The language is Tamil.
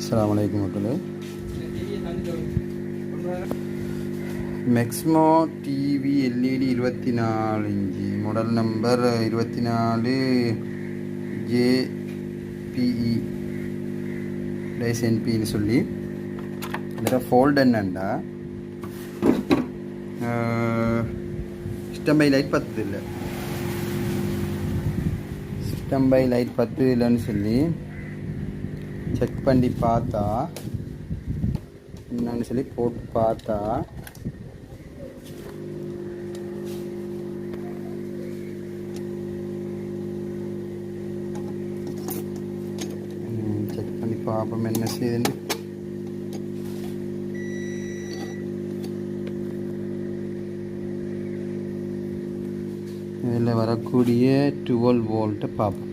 அஸ்ஸலாமு அலைக்கும் மக்களே. மெக்ஸ்மோ TV LED 24 inch model number 24 JBE டைசென்பின்னு சொல்லி இதில் ஃபோல்ட் என்னண்டா சிஸ்டம் பை லைட் 10 இல்லை, சிஸ்டம் பை லைட் 10 இல்லைன்னு சொல்லி செக் பண்ணி பார்த்தா என்னன்னு சொல்லி போட்டு பார்த்தா செக் பண்ணி பார்ப்போம் என்ன செய்யுதுன்னு. இதில் வரக்கூடிய 12 வோல்ட்டை பார்ப்போம்.